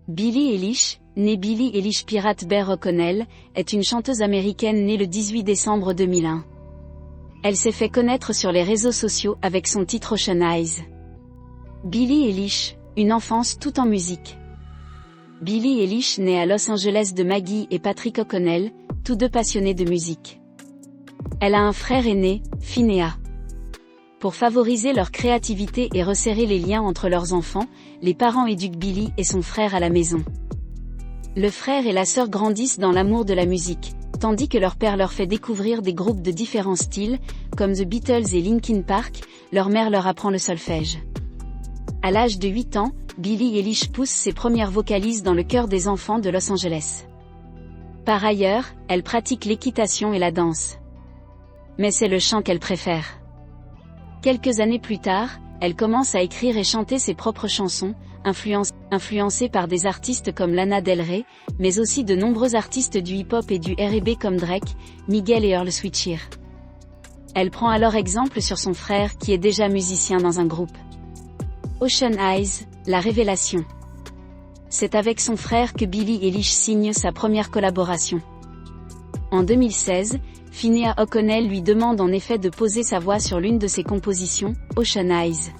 Billie Eilish, née Billie Eilish Pirate Bear O'Connell, est une chanteuse américaine née le 18 décembre 2001. Elle s'est fait connaître sur les réseaux sociaux avec son titre Ocean Eyes. Billie Eilish, une enfance tout en musique. Billie Eilish naît à Los Angeles de Maggie et Patrick O'Connell, tous deux passionnés de musique. Elle a un frère aîné, Finnéa. Pour favoriser leur créativité et resserrer les liens entre leurs enfants, les parents éduquent Billie et son frère à la maison. Le frère et la sœur grandissent dans l'amour de la musique, tandis que leur père leur fait découvrir des groupes de différents styles, comme The Beatles et Linkin Park. Leur mère leur apprend le solfège. À l'âge de 8 ans, Billie Eilish pousse ses premières vocalises dans le chœur des enfants de Los Angeles. Par ailleurs, elle pratique l'équitation et la danse. Mais c'est le chant qu'elle préfère. Quelques années plus tard, elle commence à écrire et chanter ses propres chansons, influencée par des artistes comme Lana Del Rey, mais aussi de nombreux artistes du hip-hop et du R&B comme Drake, Miguel et Earl Sweatshirt. Elle prend alors exemple sur son frère qui est déjà musicien dans un groupe. Ocean Eyes, la révélation. C'est avec son frère que Billie Eilish signe sa première collaboration. En 2016, Finnéa O'Connell lui demande en effet de poser sa voix sur l'une de ses compositions, Ocean Eyes.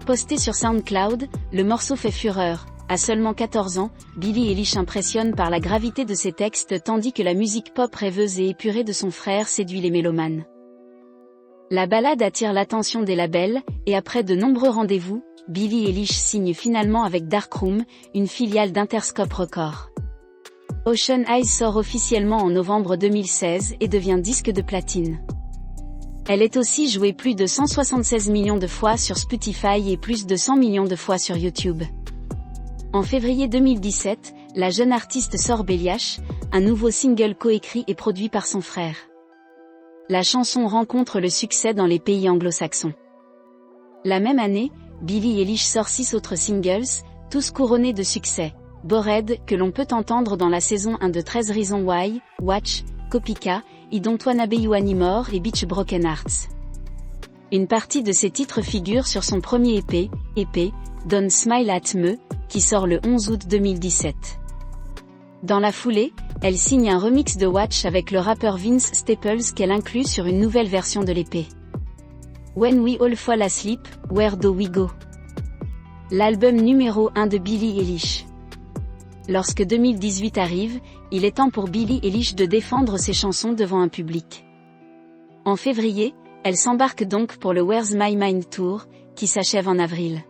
Posté sur SoundCloud, le morceau fait fureur. À seulement 14 ans, Billie Eilish impressionne par la gravité de ses textes tandis que la musique pop rêveuse et épurée de son frère séduit les mélomanes. La ballade attire l'attention des labels, et après de nombreux rendez-vous, Billie Eilish signe finalement avec Darkroom, une filiale d'Interscope Records. Ocean Eyes sort officiellement en novembre 2016 et devient disque de platine. Elle est aussi jouée plus de 176 millions de fois sur Spotify et plus de 100 millions de fois sur YouTube. En février 2017, la jeune artiste sort Belliache, un nouveau single coécrit et produit par son frère. La chanson rencontre le succès dans les pays anglo-saxons. La même année, Billie Eilish sort 6 autres singles, tous couronnés de succès. Bored, que l'on peut entendre dans la saison 1 de 13 Reasons Why, Watch, Kopika, I Don't Wanna Be You Anymore et Beach Broken Hearts. Une partie de ces titres figure sur son premier EP, Don't Smile at Me, qui sort le 11 août 2017. Dans la foulée, elle signe un remix de Watch avec le rappeur Vince Staples qu'elle inclut sur une nouvelle version de l'EP. When We All Fall Asleep, Where Do We Go? L'album numéro 1 de Billie Eilish. Lorsque 2018 arrive, il est temps pour Billie Eilish de défendre ses chansons devant un public. En février, elle s'embarque donc pour le Where's My Mind Tour, qui s'achève en avril.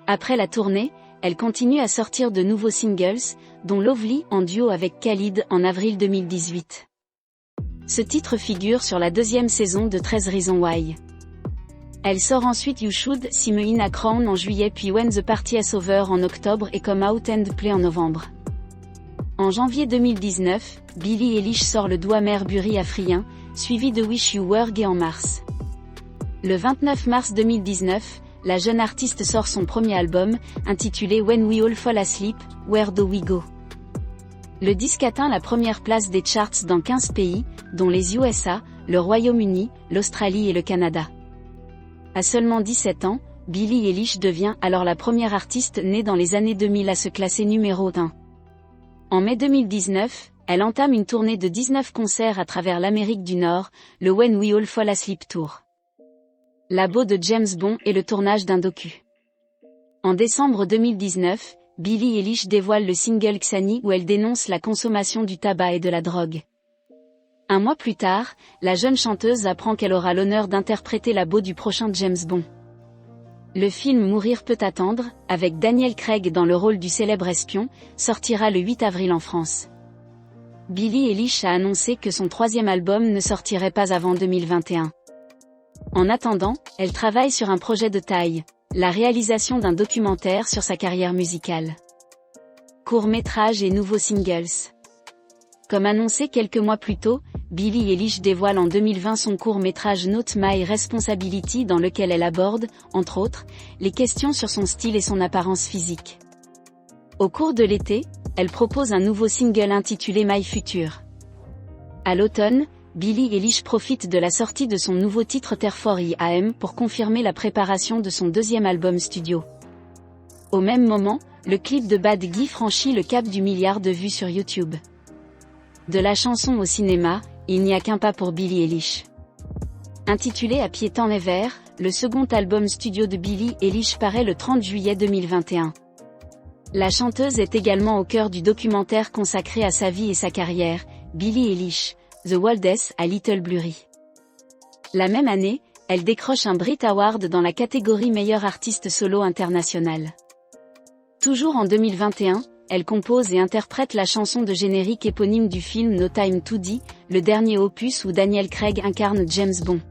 Après la tournée, elle continue à sortir de nouveaux singles, dont Lovely en duo avec Khalid en avril 2018. Ce titre figure sur la deuxième saison de 13 Reasons Why. Elle sort ensuite You Should See Me in a Crown en juillet puis When the Party Is Over en octobre et Come Out and Play en novembre. En janvier 2019, Billie Eilish sort le doigt mère Bury Afrien, suivi de Wish You Were Gay en mars. Le 29 mars 2019, la jeune artiste sort son premier album, intitulé When We All Fall Asleep, Where Do We Go? Le disque atteint la première place des charts dans 15 pays, dont les USA, le Royaume-Uni, l'Australie et le Canada. À seulement 17 ans, Billie Eilish devient alors la première artiste née dans les années 2000 à se classer numéro 1. En mai 2019, elle entame une tournée de 19 concerts à travers l'Amérique du Nord, le When We All Fall Asleep Tour. Labo de James Bond et le tournage d'un docu. En décembre 2019, Billie Eilish dévoile le single Xani où elle dénonce la consommation du tabac et de la drogue. Un mois plus tard, la jeune chanteuse apprend qu'elle aura l'honneur d'interpréter la Beau du prochain James Bond. Le film Mourir peut attendre, avec Daniel Craig dans le rôle du célèbre espion, sortira le 8 avril en France. Billie Eilish a annoncé que son troisième album ne sortirait pas avant 2021. En attendant, elle travaille sur un projet de taille, la réalisation d'un documentaire sur sa carrière musicale. Court-métrage et nouveaux singles. Comme annoncé quelques mois plus tôt, Billie Eilish dévoile en 2020 son court-métrage Not My Responsibility dans lequel elle aborde, entre autres, les questions sur son style et son apparence physique. Au cours de l'été, elle propose un nouveau single intitulé My Future. À l'automne, Billie Eilish profite de la sortie de son nouveau titre Therefore I Am pour confirmer la préparation de son deuxième album studio. Au même moment, le clip de Bad Guy franchit le cap du milliard de vues sur YouTube. De la chanson au cinéma, il n'y a qu'un pas pour Billie Eilish. Intitulé À pied dans les verts, le second album studio de Billie Eilish paraît le 30 juillet 2021. La chanteuse est également au cœur du documentaire consacré à sa vie et sa carrière, Billie Eilish, The Wildest à Little Blurry. La même année, elle décroche un Brit Award dans la catégorie meilleur artiste solo international. Toujours en 2021, elle compose et interprète la chanson de générique éponyme du film No Time to Die, le dernier opus où Daniel Craig incarne James Bond.